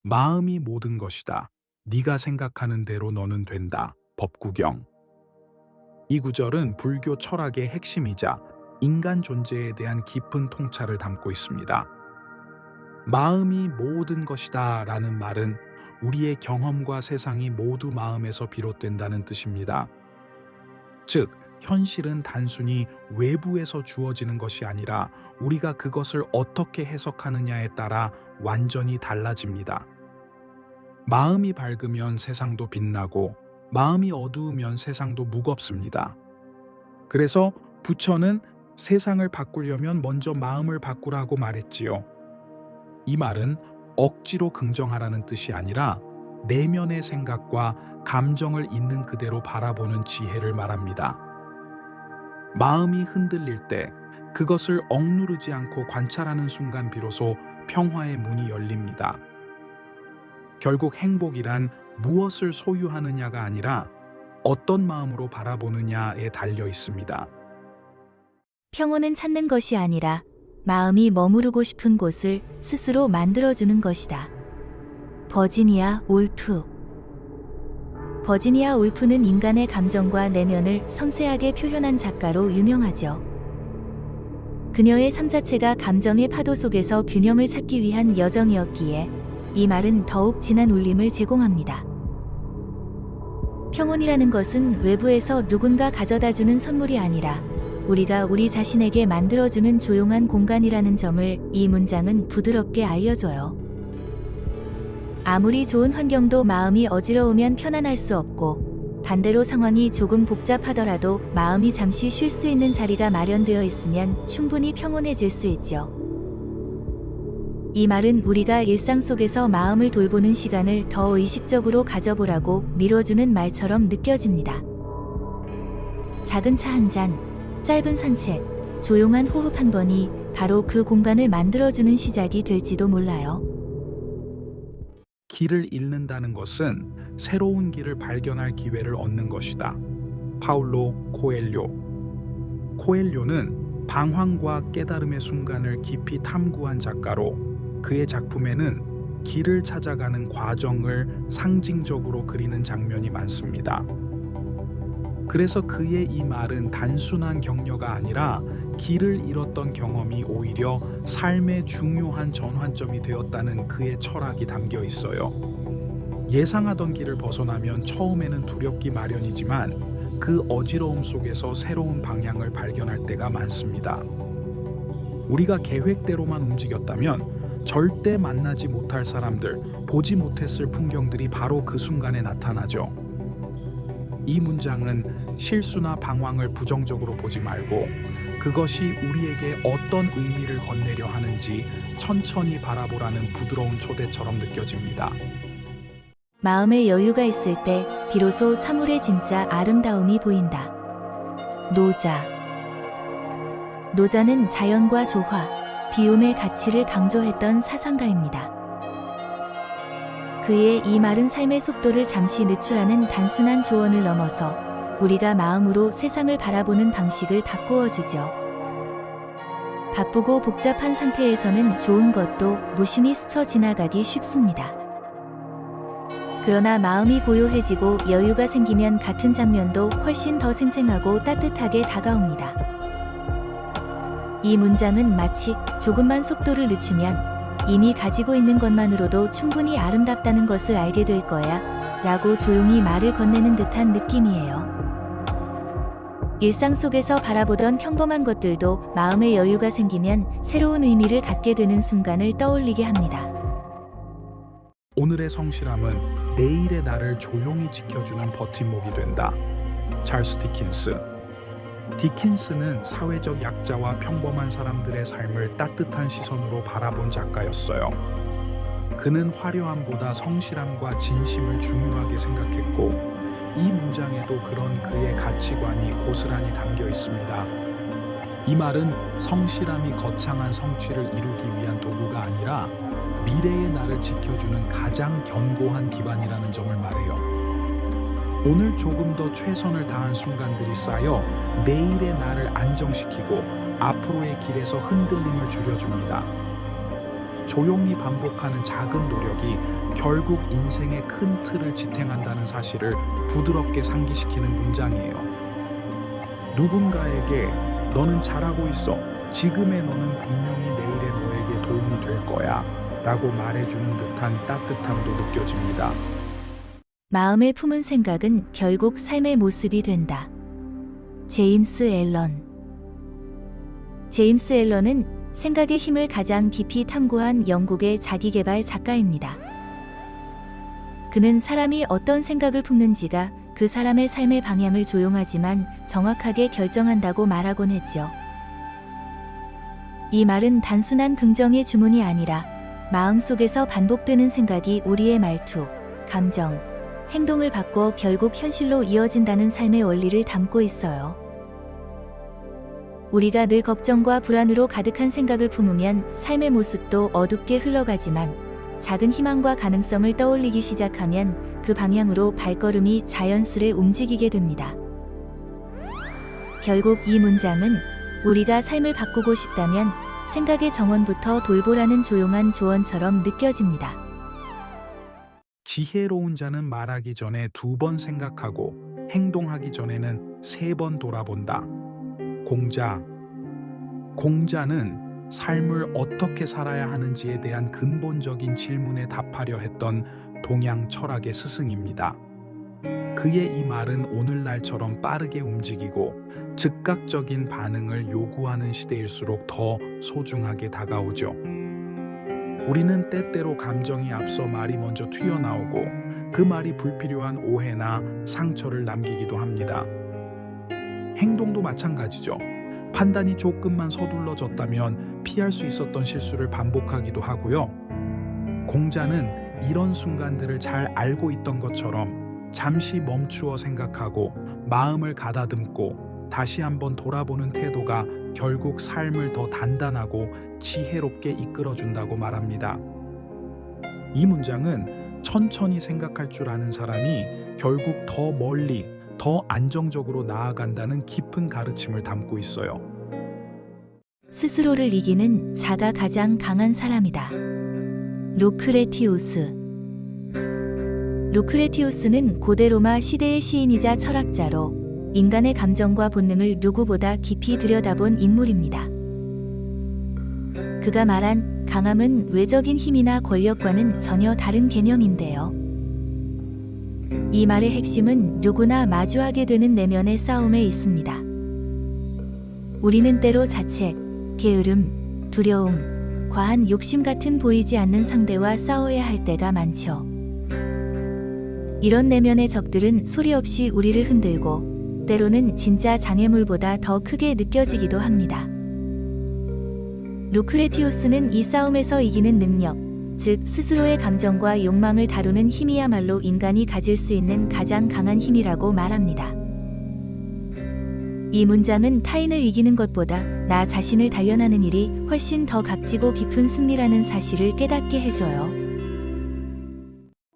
마음이 모든 것이다. 네가 생각하는 대로 너는 된다. 법구경. 이 구절은 불교 철학의 핵심이자 인간 존재에 대한 깊은 통찰을 담고 있습니다. 마음이 모든 것이다 라는 말은 우리의 경험과 세상이 모두 마음에서 비롯된다는 뜻입니다. 즉, 현실은 단순히 외부에서 주어지는 것이 아니라 우리가 그것을 어떻게 해석하느냐에 따라 완전히 달라집니다. 마음이 밝으면 세상도 빛나고 마음이 어두우면 세상도 무겁습니다. 그래서 부처는 세상을 바꾸려면 먼저 마음을 바꾸라고 말했지요. 이 말은 억지로 긍정하라는 뜻이 아니라 내면의 생각과 감정을 있는 그대로 바라보는 지혜를 말합니다. 마음이 흔들릴 때 그것을 억누르지 않고 관찰하는 순간 비로소 평화의 문이 열립니다. 결국 행복이란 무엇을 소유하느냐가 아니라 어떤 마음으로 바라보느냐에 달려 있습니다. 평온은 찾는 것이 아니라 마음이 머무르고 싶은 곳을 스스로 만들어주는 것이다. 버지니아 울프. 버지니아 울프는 인간의 감정과 내면을 섬세하게 표현한 작가로 유명하죠. 그녀의 삶 자체가 감정의 파도 속에서 균형을 찾기 위한 여정이었기에 이 말은 더욱 진한 울림을 제공합니다. 평온이라는 것은 외부에서 누군가 가져다주는 선물이 아니라 우리가 우리 자신에게 만들어주는 조용한 공간이라는 점을 이 문장은 부드럽게 알려줘요. 아무리 좋은 환경도 마음이 어지러우면 편안할 수 없고, 반대로 상황이 조금 복잡하더라도 마음이 잠시 쉴 수 있는 자리가 마련되어 있으면 충분히 평온해질 수 있죠. 이 말은 우리가 일상 속에서 마음을 돌보는 시간을 더 의식적으로 가져보라고 밀어주는 말처럼 느껴집니다. 작은 차 한 잔, 짧은 산책, 조용한 호흡 한 번이 바로 그 공간을 만들어주는 시작이 될지도 몰라요. 길을 잃는다는 것은 새로운 길을 발견할 기회를 얻는 것이다. 파울로 코엘료. 코엘료는 방황과 깨달음의 순간을 깊이 탐구한 작가로 그의 작품에는 길을 찾아가는 과정을 상징적으로 그리는 장면이 많습니다. 그래서 그의 이 말은 단순한 격려가 아니라 길을 잃었던 경험이 오히려 삶의 중요한 전환점이 되었다는 그의 철학이 담겨 있어요. 예상하던 길을 벗어나면 처음에는 두렵기 마련이지만 그 어지러움 속에서 새로운 방향을 발견할 때가 많습니다. 우리가 계획대로만 움직였다면 절대 만나지 못할 사람들, 보지 못했을 풍경들이 바로 그 순간에 나타나죠. 이 문장은 실수나 방황을 부정적으로 보지 말고 그것이 우리에게 어떤 의미를 건네려 하는지 천천히 바라보라는 부드러운 초대처럼 느껴집니다. 마음에 여유가 있을 때 비로소 사물의 진짜 아름다움이 보인다. 노자. 노자는 자연과 조화, 비움의 가치를 강조했던 사상가입니다. 그의 이 말은 삶의 속도를 잠시 늦추라는 단순한 조언을 넘어서 우리가 마음으로 세상을 바라보는 방식을 바꾸어 주죠. 바쁘고 복잡한 상태에서는 좋은 것도 무심히 스쳐 지나가기 쉽습니다. 그러나 마음이 고요해지고 여유가 생기면 같은 장면도 훨씬 더 생생하고 따뜻하게 다가옵니다. 이 문장은 마치 조금만 속도를 늦추면 이미 가지고 있는 것만으로도 충분히 아름답다는 것을 알게 될 거야 라고 조용히 말을 건네는 듯한 느낌이에요. 일상 속에서 바라보던 평범한 것들도 마음의 여유가 생기면 새로운 의미를 갖게 되는 순간을 떠올리게 합니다. 오늘의 성실함은 내일의 나를 조용히 지켜주는 버팀목이 된다. 찰스 디킨스. 디킨스는 사회적 약자와 평범한 사람들의 삶을 따뜻한 시선으로 바라본 작가였어요. 그는 화려함보다 성실함과 진심을 중요하게 생각했고 이 문장에도 그런 그의 가치관이 고스란히 담겨 있습니다. 이 말은 성실함이 거창한 성취를 이루기 위한 도구가 아니라 미래의 나를 지켜주는 가장 견고한 기반이라는 점을 말해요. 오늘 조금 더 최선을 다한 순간들이 쌓여 내일의 나를 안정시키고 앞으로의 길에서 흔들림을 줄여줍니다. 조용히 반복하는 작은 노력이 결국 인생의 큰 틀을 지탱한다는 사실을 부드럽게 상기시키는 문장이에요. 누군가에게 너는 잘하고 있어. 지금의 너는 분명히 내일의 너에게 도움이 될 거야. 라고 말해주는 듯한 따뜻함도 느껴집니다. 마음에 품은 생각은 결국 삶의 모습이 된다. 제임스 앨런. 제임스 앨런은 생각의 힘을 가장 깊이 탐구한 영국의 자기계발 작가입니다. 그는 사람이 어떤 생각을 품는지가 그 사람의 삶의 방향을 조용하지만 정확하게 결정한다고 말하곤 했죠. 이 말은 단순한 긍정의 주문이 아니라 마음속에서 반복되는 생각이 우리의 말투, 감정, 행동을 바꿔 결국 현실로 이어진다는 삶의 원리를 담고 있어요. 우리가 늘 걱정과 불안으로 가득한 생각을 품으면 삶의 모습도 어둡게 흘러가지만 작은 희망과 가능성을 떠올리기 시작하면 그 방향으로 발걸음이 자연스레 움직이게 됩니다. 결국 이 문장은 우리가 삶을 바꾸고 싶다면 생각의 정원부터 돌보라는 조용한 조언처럼 느껴집니다. 지혜로운 자는 말하기 전에 2번 생각하고 행동하기 전에는 3번 돌아본다. 공자는 삶을 어떻게 살아야 하는지에 대한 근본적인 질문에 답하려 했던 동양 철학의 스승입니다. 그의 이 말은 오늘날처럼 빠르게 움직이고 즉각적인 반응을 요구하는 시대일수록 더 소중하게 다가오죠. 우리는 때때로 감정이 앞서 말이 먼저 튀어나오고 그 말이 불필요한 오해나 상처를 남기기도 합니다. 행동도 마찬가지죠. 판단이 조금만 서둘러졌다면 피할 수 있었던 실수를 반복하기도 하고요. 공자는 이런 순간들을 잘 알고 있던 것처럼 잠시 멈추어 생각하고 마음을 가다듬고 다시 한번 돌아보는 태도가 결국 삶을 더 단단하고 지혜롭게 이끌어준다고 말합니다. 이 문장은 천천히 생각할 줄 아는 사람이 결국 더 멀리, 더 안정적으로 나아간다는 깊은 가르침을 담고 있어요. 스스로를 이기는 자가 가장 강한 사람이다. 루크레티우스는 고대 로마 시대의 시인이자 철학자로 인간의 감정과 본능을 누구보다 깊이 들여다본 인물입니다. 그가 말한 강함은 외적인 힘이나 권력과는 전혀 다른 개념인데요. 이 말의 핵심은 누구나 마주하게 되는 내면의 싸움에 있습니다. 우리는 때로 자책, 게으름, 두려움, 과한 욕심 같은 보이지 않는 상대와 싸워야 할 때가 많죠. 이런 내면의 적들은 소리 없이 우리를 흔들고 때로는 진짜 장애물보다 더 크게 느껴지기도 합니다. 루크레티우스는 이 싸움에서 이기는 능력, 즉 스스로의 감정과 욕망을 다루는 힘이야말로 인간이 가질 수 있는 가장 강한 힘이라고 말합니다. 이 문장은 타인을 이기는 것보다 나 자신을 단련하는 일이 훨씬 더 값지고 깊은 승리라는 사실을 깨닫게 해줘요.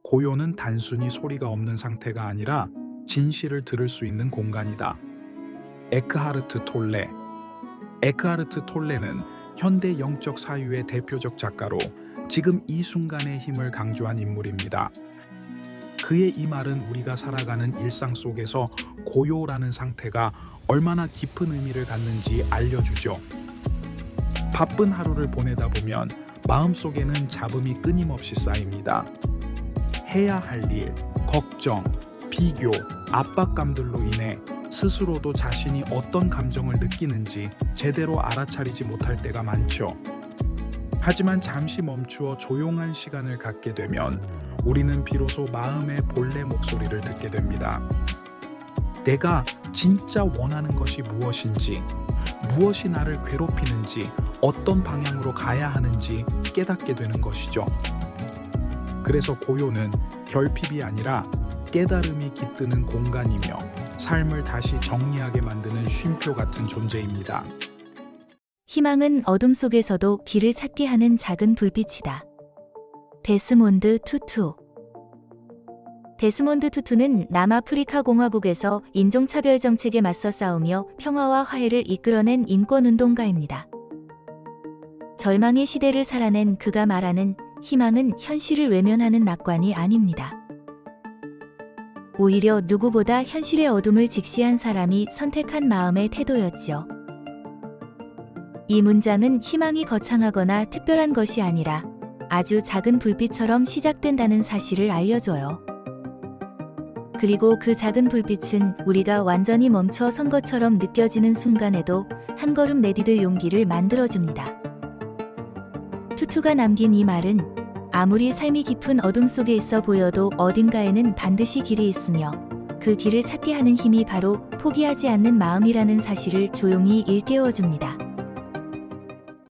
고요는 단순히 소리가 없는 상태가 아니라 진실을 들을 수 있는 공간이다. 에크하르트 톨레는 현대 영적 사유의 대표적 작가로 지금 이 순간의 힘을 강조한 인물입니다. 그의 이 말은 우리가 살아가는 일상 속에서 고요라는 상태가 얼마나 깊은 의미를 갖는지 알려주죠. 바쁜 하루를 보내다 보면 마음속에는 잡음이 끊임없이 쌓입니다. 해야 할 일, 걱정, 비교, 압박감들로 인해 스스로도 자신이 어떤 감정을 느끼는지 제대로 알아차리지 못할 때가 많죠. 하지만 잠시 멈추어 조용한 시간을 갖게 되면 우리는 비로소 마음의 본래 목소리를 듣게 됩니다. 내가 진짜 원하는 것이 무엇인지, 무엇이 나를 괴롭히는지, 어떤 방향으로 가야 하는지 깨닫게 되는 것이죠. 그래서 고요는 결핍이 아니라 깨달음이 깃드는 공간이며 삶을 다시 정리하게 만드는 쉼표 같은 존재입니다. 희망은 어둠 속에서도 길을 찾게 하는 작은 불빛이다. 데스몬드 투투는 남아프리카 공화국에서 인종차별 정책에 맞서 싸우며 평화와 화해를 이끌어낸 인권운동가입니다. 절망의 시대를 살아낸 그가 말하는 희망은 현실을 외면하는 낙관이 아닙니다. 오히려 누구보다 현실의 어둠을 직시한 사람이 선택한 마음의 태도였죠. 이 문장은 희망이 거창하거나 특별한 것이 아니라 아주 작은 불빛처럼 시작된다는 사실을 알려줘요. 그리고 그 작은 불빛은 우리가 완전히 멈춰 선 것처럼 느껴지는 순간에도 한 걸음 내디딜 용기를 만들어줍니다. 투투가 남긴 이 말은 아무리 삶이 깊은 어둠 속에 있어 보여도 어딘가에는 반드시 길이 있으며 그 길을 찾게 하는 힘이 바로 포기하지 않는 마음이라는 사실을 조용히 일깨워줍니다.